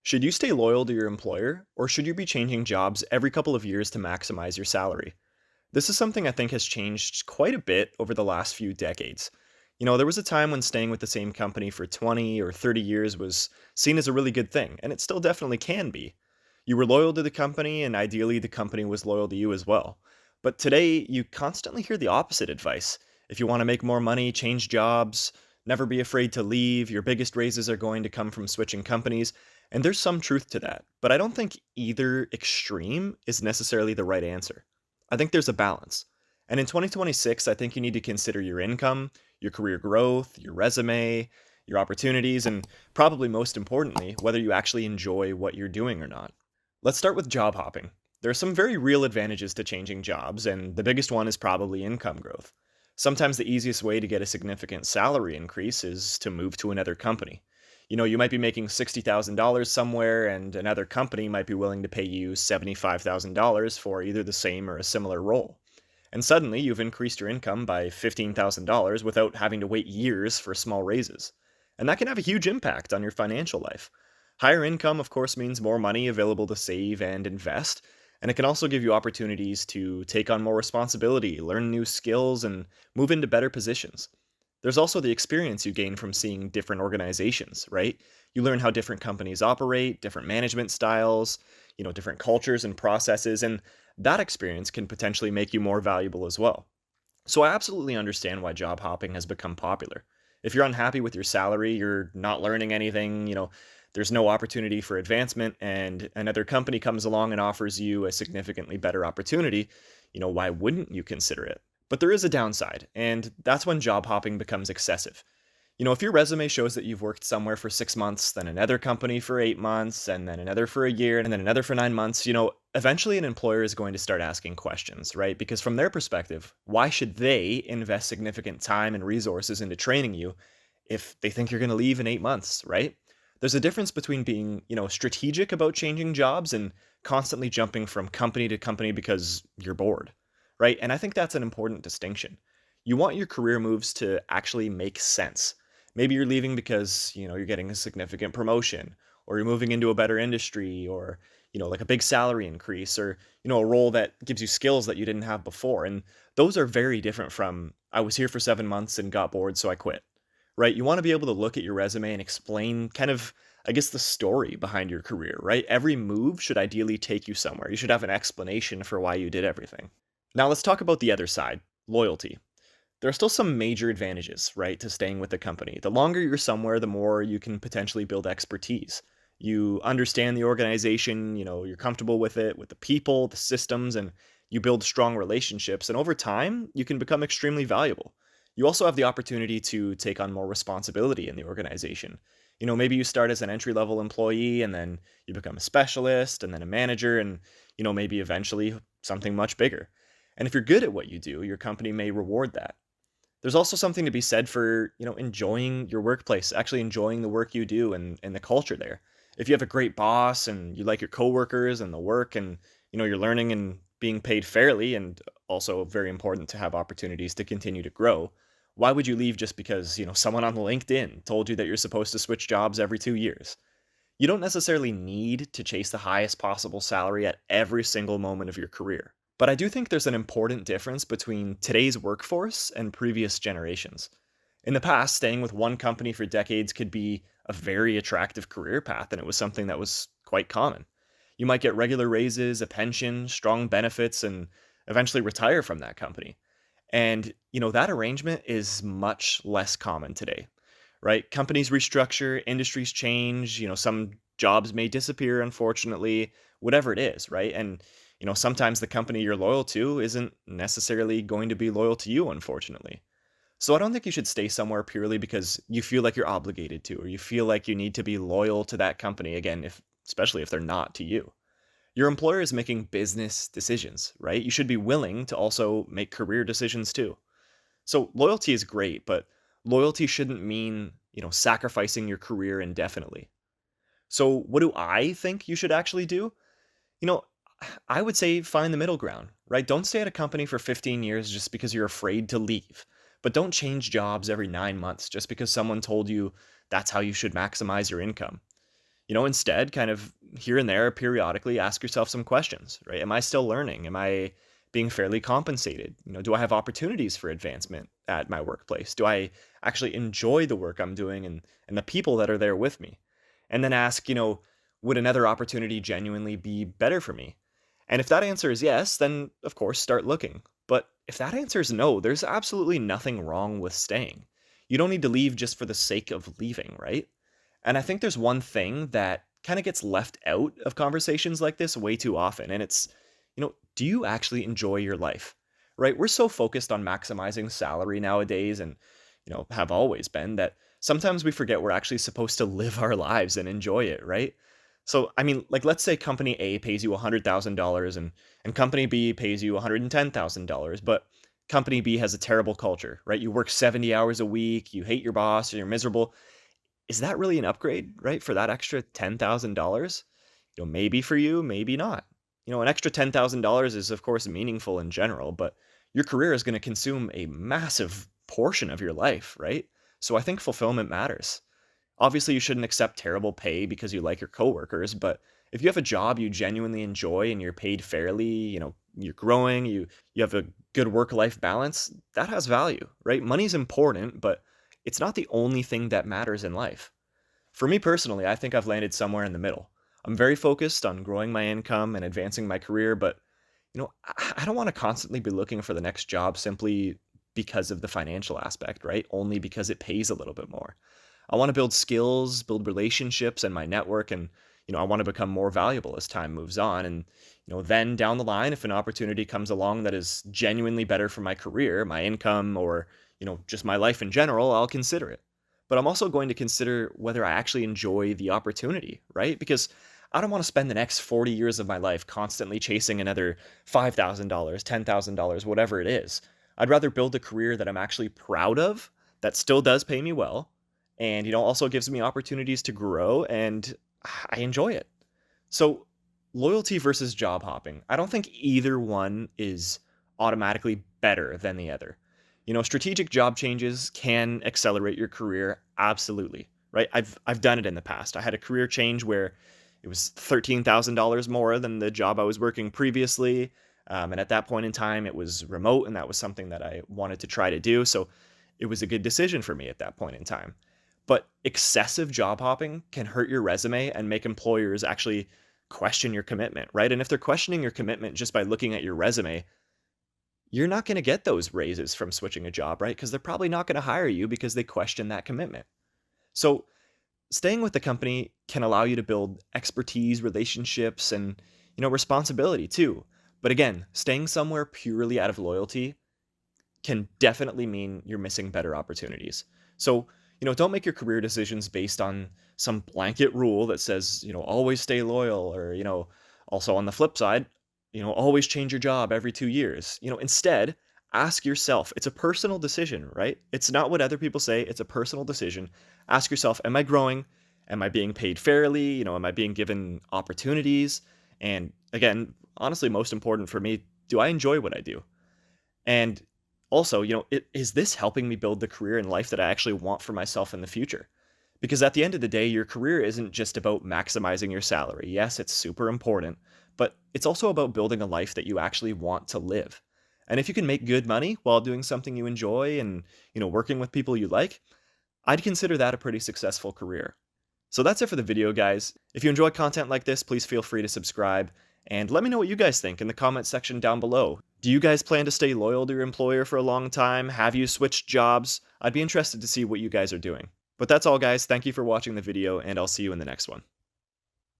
Should you stay loyal to your employer, or should you be changing jobs every couple of years to maximize your salary? This is something I think has changed quite a bit over the last few decades. There was a time when staying with the same company for 20 or 30 years was seen as a really good thing, and it still definitely can be. You were loyal to the company, and ideally the company was loyal to you as well. But today, you constantly hear the opposite advice. If you want to make more money, change jobs, never be afraid to leave, your biggest raises are going to come from switching companies. And there's some truth to that, but I don't think either extreme is necessarily the right answer. I think there's a balance. And in 2026, I think you need to consider your income, your career growth, your resume, your opportunities, and probably most importantly, whether you actually enjoy what you're doing or not. Let's start with job hopping. There are some very real advantages to changing jobs, and the biggest one is probably income growth. Sometimes the easiest way to get a significant salary increase is to move to another company. You might be making $60,000 somewhere, and another company might be willing to pay you $75,000 for either the same or a similar role. And suddenly, you've increased your income by $15,000 without having to wait years for small raises. And that can have a huge impact on your financial life. Higher income, of course, means more money available to save and invest, and it can also give you opportunities to take on more responsibility, learn new skills, and move into better positions. There's also the experience you gain from seeing different organizations, right? You learn how different companies operate, different management styles, different cultures and processes, and that experience can potentially make you more valuable as well. So I absolutely understand why job hopping has become popular. If you're unhappy with your salary, you're not learning anything, there's no opportunity for advancement, and another company comes along and offers you a significantly better opportunity, why wouldn't you consider it? But there is a downside, and that's when job hopping becomes excessive. If your resume shows that you've worked somewhere for 6 months, then another company for 8 months, and then another for a year, and then another for 9 months, eventually an employer is going to start asking questions, right? Because from their perspective, why should they invest significant time and resources into training you if they think you're going to leave in 8 months, right? There's a difference between being, strategic about changing jobs and constantly jumping from company to company because you're bored, right? And I think that's an important distinction. You want your career moves to actually make sense. Maybe you're leaving because, you're getting a significant promotion, or you're moving into a better industry, or, like a big salary increase, or, a role that gives you skills that you didn't have before. And those are very different from I was here for 7 months and got bored, so I quit, right? You want to be able to look at your resume and explain kind of, I guess, the story behind your career, right? Every move should ideally take you somewhere. You should have an explanation for why you did everything. Now let's talk about the other side, loyalty. There are still some major advantages, right, to staying with the company. The longer you're somewhere, the more you can potentially build expertise. You understand the organization, you're comfortable with it, with the people, the systems, and you build strong relationships. And over time, you can become extremely valuable. You also have the opportunity to take on more responsibility in the organization. Maybe you start as an entry level employee, and then you become a specialist and then a manager, and, maybe eventually something much bigger. And if you're good at what you do, your company may reward that. There's also something to be said for, enjoying your workplace, actually enjoying the work you do and the culture there. If you have a great boss and you like your coworkers and the work, and, you're learning and being paid fairly, and also very important to have opportunities to continue to grow, why would you leave just because, someone on LinkedIn told you that you're supposed to switch jobs every 2 years? You don't necessarily need to chase the highest possible salary at every single moment of your career. But I do think there's an important difference between today's workforce and previous generations. In the past, staying with one company for decades could be a very attractive career path, and it was something that was quite common. You might get regular raises, a pension, strong benefits, and eventually retire from that company. And, that arrangement is much less common today, right? Companies restructure, industries change, some jobs may disappear, unfortunately, whatever it is, right? And, sometimes the company you're loyal to isn't necessarily going to be loyal to you, unfortunately. So I don't think you should stay somewhere purely because you feel like you're obligated to, or you feel like you need to be loyal to that company again, if especially if they're not to you. Your employer is making business decisions, right? You should be willing to also make career decisions too. So loyalty is great, but loyalty shouldn't mean, sacrificing your career indefinitely. So what do I think you should actually do? You know, I would say find the middle ground, right? Don't stay at a company for 15 years just because you're afraid to leave. But don't change jobs every 9 months just because someone told you that's how you should maximize your income. Instead, kind of here and there, periodically ask yourself some questions, right? Am I still learning? Am I being fairly compensated? Do I have opportunities for advancement at my workplace? Do I actually enjoy the work I'm doing and the people that are there with me? And then ask, would another opportunity genuinely be better for me? And if that answer is yes, then of course start looking. But if that answer is no, there's absolutely nothing wrong with staying. You don't need to leave just for the sake of leaving, right? And I think there's one thing that kind of gets left out of conversations like this way too often, and it's, do you actually enjoy your life? Right? We're so focused on maximizing salary nowadays and, have always been that sometimes we forget we're actually supposed to live our lives and enjoy it, right? So, I mean, like let's say company A pays you $100,000 and company B pays you $110,000, but company B has a terrible culture, right? You work 70 hours a week, you hate your boss, or you're miserable. Is that really an upgrade, right? For that extra $10,000? Maybe for you, maybe not. An extra $10,000 is of course meaningful in general, but your career is going to consume a massive portion of your life, right? So I think fulfillment matters. Obviously, you shouldn't accept terrible pay because you like your coworkers, but if you have a job you genuinely enjoy and you're paid fairly, you're growing, you have a good work-life balance, that has value, right? Money's important, but it's not the only thing that matters in life. For me personally, I think I've landed somewhere in the middle. I'm very focused on growing my income and advancing my career, but I don't want to constantly be looking for the next job simply because of the financial aspect, right? Only because it pays a little bit more. I want to build skills, build relationships and my network, and I want to become more valuable as time moves on. And then down the line, if an opportunity comes along that is genuinely better for my career, my income, or just my life in general, I'll consider it. But I'm also going to consider whether I actually enjoy the opportunity, right? Because I don't want to spend the next 40 years of my life constantly chasing another $5,000, $10,000, whatever it is. I'd rather build a career that I'm actually proud of, that still does pay me well, and also gives me opportunities to grow, and I enjoy it. So, loyalty versus job hopping. I don't think either one is automatically better than the other. Strategic job changes can accelerate your career, absolutely. Right? I've done it in the past. I had a career change where it was $13,000 more than the job I was working previously. And at that point in time, it was remote, and that was something that I wanted to try to do. So it was a good decision for me at that point in time. But excessive job hopping can hurt your resume and make employers actually question your commitment, right? And if they're questioning your commitment just by looking at your resume, you're not going to get those raises from switching a job, right? Because they're probably not going to hire you because they question that commitment. So, staying with the company can allow you to build expertise, relationships, and responsibility too. But again, staying somewhere purely out of loyalty can definitely mean you're missing better opportunities. So, don't make your career decisions based on some blanket rule that says, always stay loyal, or, also on the flip side, always change your job every 2 years. Instead, ask yourself, it's a personal decision, right? It's not what other people say, it's a personal decision. Ask yourself, am I growing? Am I being paid fairly? Am I being given opportunities? And again, honestly, most important for me, do I enjoy what I do? And also, is this helping me build the career and life that I actually want for myself in the future? Because at the end of the day, your career isn't just about maximizing your salary. Yes, it's super important, but it's also about building a life that you actually want to live. And if you can make good money while doing something you enjoy and, working with people you like, I'd consider that a pretty successful career. So that's it for the video, guys. If you enjoy content like this, please feel free to subscribe and let me know what you guys think in the comment section down below. Do you guys plan to stay loyal to your employer for a long time? Have you switched jobs? I'd be interested to see what you guys are doing. But that's all, guys. Thank you for watching the video, and I'll see you in the next one.